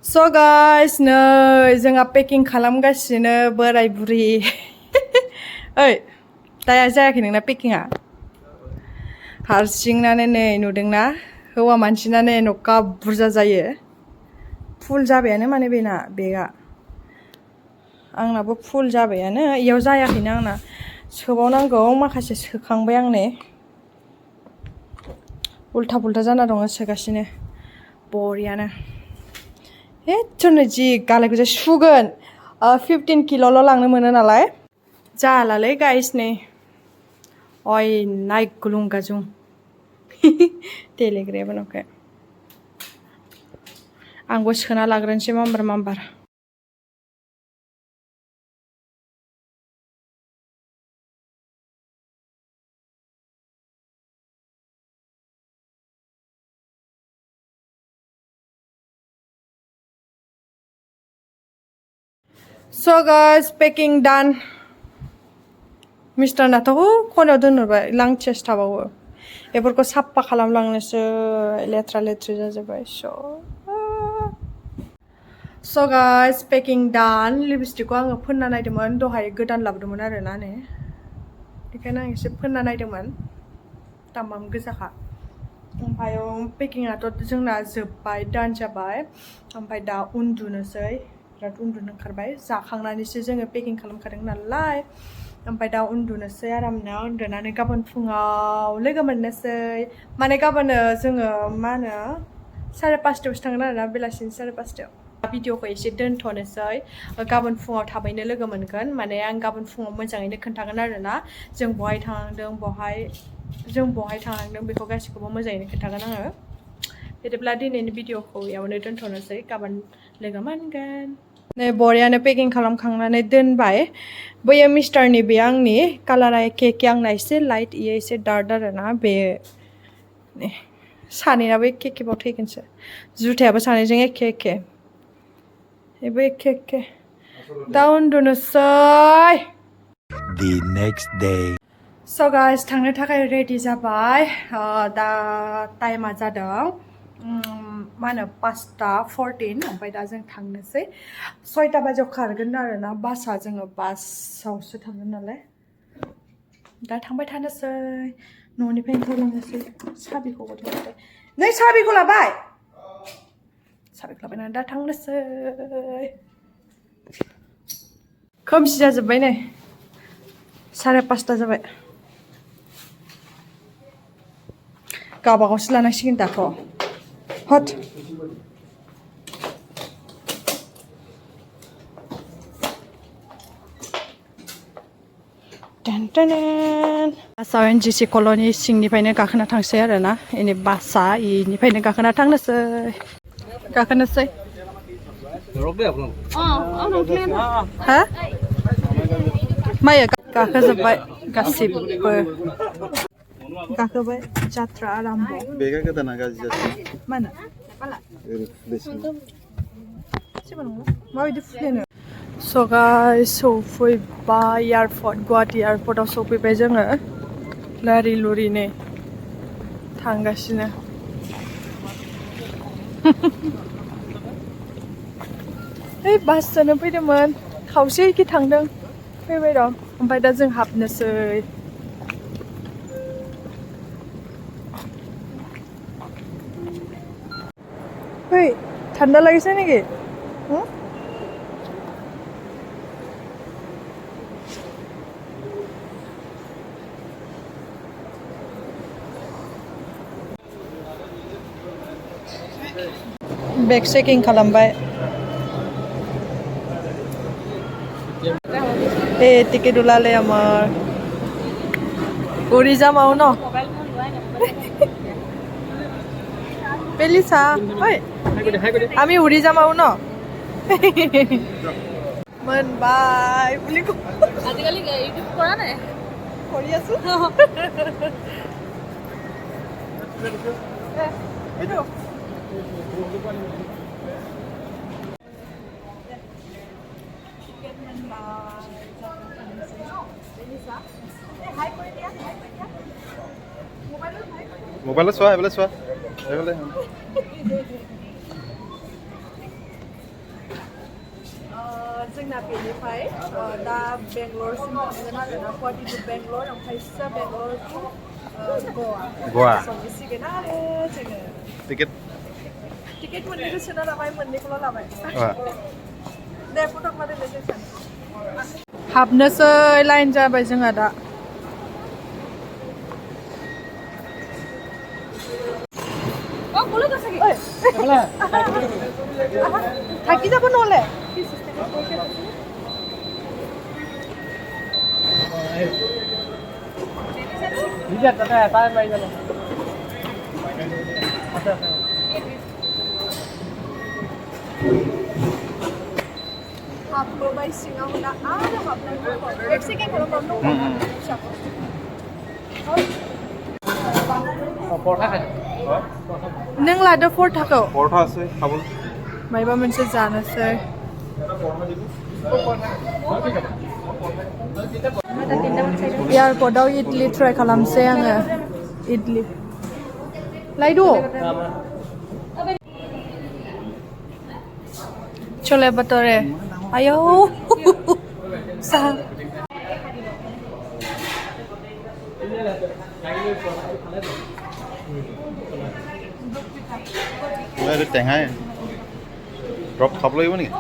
So guys, नै जोंहा पेकिं खालामगासिनो बोराय बुरि ओइ दाया जायाखै नोंना पेकिंआ हारसिंनानो नै नुदोंना हौवा मानसिनानो न'का बुरजा जायो फुल जाबायानो माने बेना बेगा आंनाबो फुल जाबायानो इयाव जायाखैनो आंना सोबावनांगौ माखासे सोखांबाय आं नै उल्था पुल्था जाना दङ सोगासिनो बरियानो जि गालायखौसो सुगोन 15 किल'ल' लांनो मोनो नालाय जालालै गाइस नै ओइ नाय गुलुंगाजुं देलेग्रायाबो न'खे आंबो सोना लाग्रोनोसै मामबार So guys, packing done. Mr. नाथ' खनायाव दोनहरबाय लांथियासो थाबावो बेफोरखौ साफा खालामलांनोसो लेथ्रा लेथ्रि जाजोब्बाय So guys, packing done. लिपस्टिकखौ आङो फोनना नायदोंमोन दहाय गोदान लाबोदोंमोन आरोना ने बेखायनो आं एसे फोनना नायदोंमोन दामाम गोजाखा ओमफ्राय पेकिंआथ' जोंना जोब्बाय दान जाबाय ओमफ्राय दा उन्दुनोसै बिराद उन्दुनो ओंखारबाय जाखांनानैसो जोङो पेकिं खालामखादों नालाय ओमफ्राय दा उन्दुनोसै आरामनो उन्दुनानै गाबोन फुङाव लोगो मोननोसै माने गाबोनो जोङो मा होनो 5:30 थांगोन आरोना बेलासिनि 5:30 भिडिअखौ एसे दोनथ'नोसै गाबोन फुङाव थाबैनो लोगो मोनगोन माने आं गाबोन फुङाव मोजाङैनो खोन्थागोन आरोना जों बहाय थांनांदों बेखौ गासिखौबो मोजाङैनो खोन्थागोन आङो बिदिब्ला दिनैनि भिडिअखौ इयावनो दोनथ'नोसै गाबोन लोगो मोनगोन नै बरियानो पेकिं खालामखांनानै दोनबाय बैयो मिस्टारनि बे आंनि कालारा एखे एखे आंना एसे लाइट इयो एसे डार्क आरोना बे सानैनाबो एखे एखेबाव थैगोनसो जुथायाबो सानैजों एखे एखे बेबो एखे एखे दा उन्दुनोसै The next day So guys थांनो थाखाय रेडि जाबाय दा टाइमा जादों मा होनो 5:14 ओमफ्राय दा जों थांनोसै 6टा बाजियाव खारगोन आरोना बासआ जोङो बासआवसो थांगोन नालाय दा थांबाय थानोसै न'निफ्राय ओंखारलांनोसै साबिखौ गथ'बाय नै साबिखौ लाबाय दा थांनोसै खोमसि जाजोब्बाय नै 5:30 जाबाय गावबागावसो लानांसिगोन दाथ' हट बासआव NGC कल'नि सिंनिफ्रायनो गाखोना थांसै आरोना इनि बासआ इनिफ्रायनो गाखोना थांनोसै हा मायो गाखोजोब्बाय गासिबो गाखोबाय जात्रा आराम्भ बेगा गोदाना गाज्रि जादों मानो माबायदि फुफ्लेनो So guys सौफैबाय एयारपर्ट गुवाहाटी एयारपर्टआव सौफैबाय जोङो लारि लुरिनो थांगासिनो ओइ बासजोंनो फैदोंमोन खावसेखि थांदों फैबाय दं ओमफ्राय दा जों हाबनोसै ओइ ঠান্ডা লাগিছে নেকি बेग चेकिं खालामबाय टिकेट ওলালে আমার উড়ি যাম আৰু ন পেলিছা ঐ আমি উড়ি যাম আৰু ন मोनबाय বুলি আজিকালি ইউটিউব কৰা নাই কৰি আছো এইটো মোবাইলত চোৱা এইফালে চোৱা এইফালে जोंना बेनिफ्राय दा बेंगलरसिम थांगोन आरोना गुवाहाटि टु बेंगलर ओमफ्रायसो बेंगलर टु गवा सहैसिगोन आरो जोङो टिकेट मोननैखौ सोना लाबाय मोननैखौल' लाबाय दे फटक मारिलाय जों हाबनोसै लाइन जाबाय जोंहा दा থাকি যাব নহলে हाबबोबाय सिङाव दा आरो हाबनांगौ एक सेकेन्ड खालामबावनो नों लादो परथाखौ परथासै खाबु मायबा मोनसे जानोसै एयारपर्टआव इडली ट्राय खालामसै आङो इडली लायदो छोले भटूरे आयौ सा এইটো টেঙাই ড্ৰপ খাব লাগিব নেকি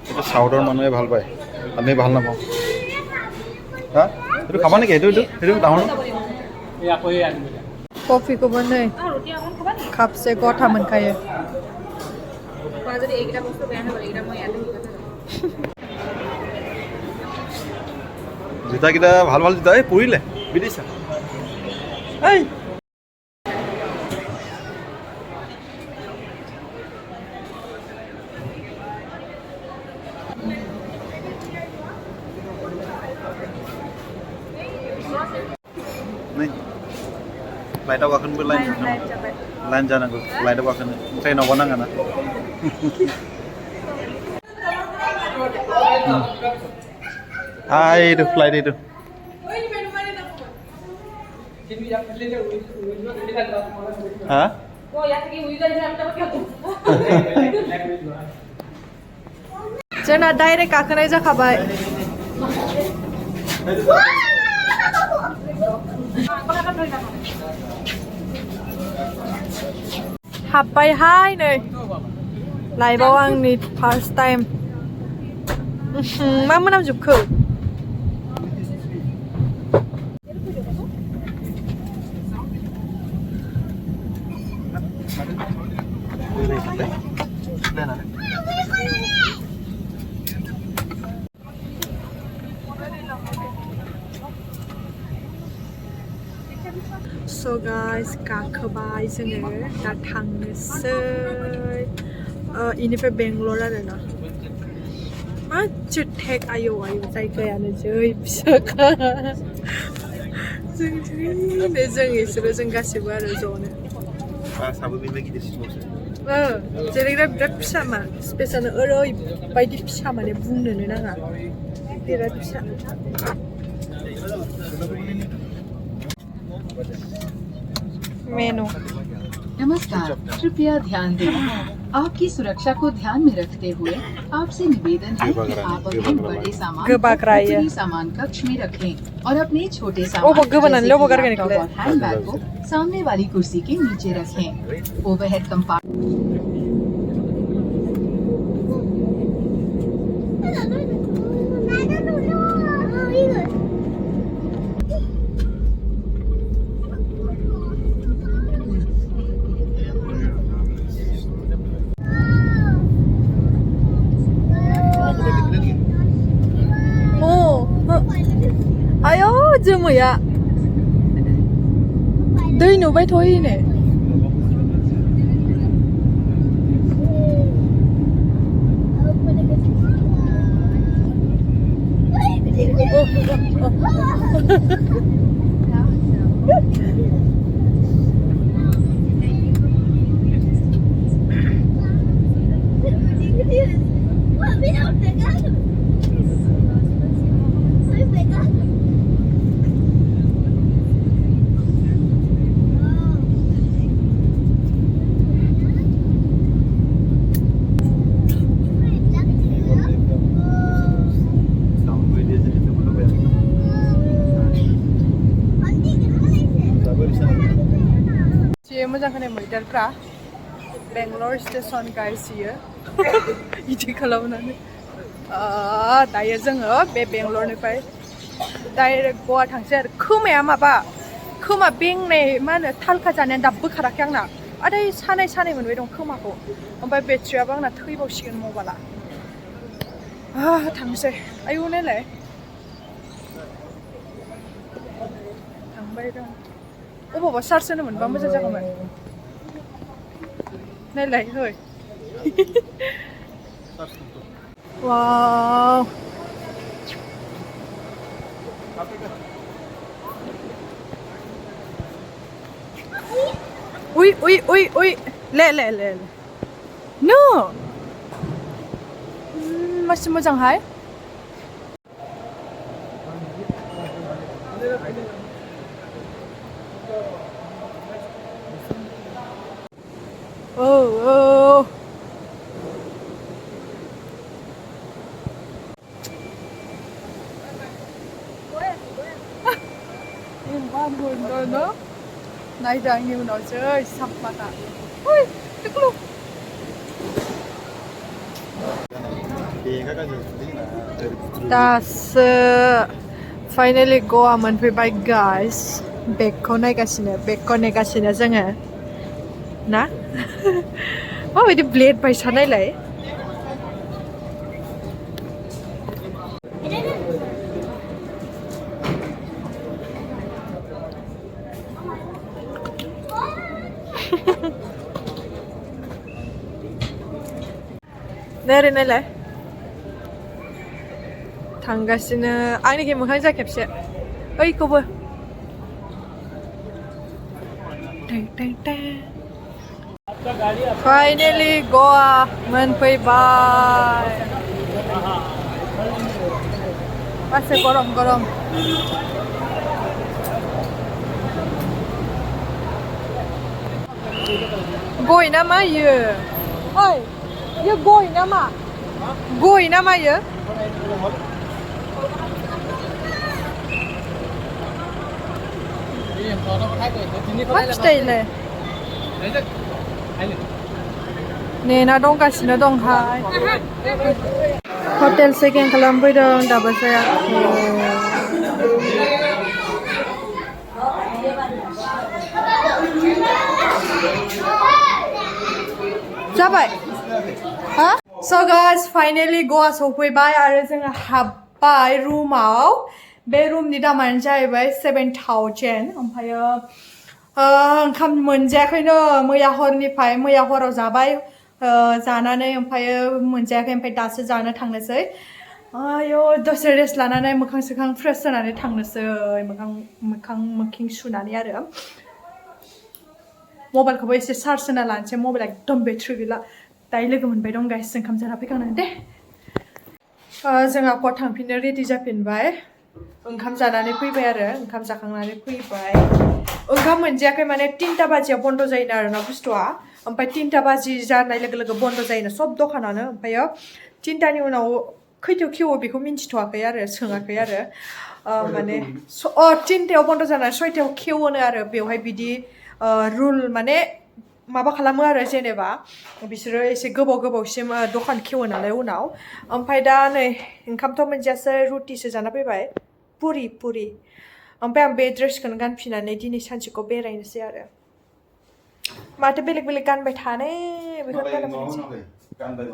এইটো চাউথৰ মানুহে ভাল পায় আমি ভাল নাপাওঁ হা এইটো খাবা নেকি এইটো ডাঙৰ कफिखौबो नै कापसे गथा मोनखायो জোতাকেইটা ভাল ভাল জোতা এই পৰিলে বিদিছা এই लाइटआव गाखोनोबो लाइन जानांगौ लाइटआव गाखोनो ट्रेनावबा नाङा ना এইটো ফ্লাইট এইটো হা जोंना डाइरेक्ट गाखोनाय जाखाबाय हाबबायहाय नै लाइभआव आंनि फार्स्ट टाइम मा मोनामजोबखो So guys, गाखोबाय जोङो दा थांनोसै इनिफ्राय बेंगलर आरोना माथो टेक आयौ जायगायानो जै फिसाखा जों इसोरो जों गासिबो आरो ज'नो जिरायग्रा बिराद फिसा मा स्पेसानो ओरैबायदि फिसा माने बुंनोनो नाङा बिराद फिसा मेनू नमस्कार कृपया ध्यान दें आपकी सुरक्षा को ध्यान में रखते हुए आपसे निवेदन है कि आप अपने बड़े सामान कक्ष में रखें और अपने छोटे सामान और हैंडबैग को सामने वाली कुर्सी के नीचे रखें ओवरहेड कंपार्टमेंट आयौ जोमैया दै नुबायथ' इनो मोजां खोनाय मैदेरफ्रा बेंगलर स्टेसन गाइस इयो इदि खालामनानै दायो जोङो बे बेंगलरनिफ्राय डाइरेक्ट गवा थांसै आरो खोमाया माबा खोमा बेंनाय मा होनो थालखा जानाया दाबो खाराखै आंना आदै सानाय मोनबाय दं खोमाखौ ओमफ्राय बेटारियाबो आंना थैबावसिगोन मबाइला थांसै आयौ नायलाय थांबाय दं अबावबा चार्ज होनो मोनबा मोजां जागौमोन नायलाय है वाव उई ले नो मासि मोजांहाय नायदो आंनि उनावसो साफाना टिक्लु दासो फाइनालि गवा मोनफैबाय गाइस बेगखौ नेगासिनो जोङो ना माबायदि ब्लेड बायसा नायलाय नायलाय थांगासिनो आंनिखि मोखां जा खेबसे ओइखौबो फाइनालि गवा मोनफैबाय मासे गरम गय ना मा इयो ओइ इयो गय ना मा इयो मा फिथाइलाय नेना दंगासिनो दंहाय हटेल चेकिं खालामफैदों दाबो जायाखै जाबाय हा So guys finally गवा सफैबाय आरो जोङो हाबबाय रुमाव बे रुमनि दामानो जाहैबाय 7,000 ओमफ्रायो ओंखाम मोनजायाखैनो मैया हराव जाबाय जानानै ओमफ्रायो मोनजायाखै ओमफ्राय दासो जानो थांनोसै आयौ दसे रेस्ट लानानै मोखां सोखां फ्रेस जानानै थांनोसै मोखां सुनानै आरो मबाइलखौबो एसे चार्ज होना लानोसै मबाइला एकदम बेटारि गैला दायो लोगो मोनबाय दं गाइस ओंखाम जाना फैखांनानै दे जोंहा गवा थांफिननो रेडि जाफिनबाय ओंखाम जानानै फैबाय आरो ओंखाम जाखांनानै फैबाय ओंखाम मोनजायाखै माने 3टा बाजियाव बन्द जायोना आरोना बुस्थुआ ओमफ्राय 3टा बाजि जानाय लोगो बन्द जायोना सब दखानानो ओमफ्रायो 3टानि उनाव खैथायाव खेवो बेखौ मिन्थिथ'वाखै आरो सोङाखै आरो माने 3टायाव बन्द जानानै 6टायाव खेवोनो आरो बेवहाय बिदि रुल माने माबा खालामो आरो जेनेबा बिसोरो एसे गोबावसिम दखान खेवो नालाय उनाव ओमफ्राय दा नै ओंखामथ' मोनजायासै रुटिसो जाना फैबाय पुरि ओमफ्राय आं बे ड्रेसखौनो गानफिननानै दिनै सानसेखौ बेरायनोसै आरो माथो बेलेग गानबाय थानो बेखौनो गानबाय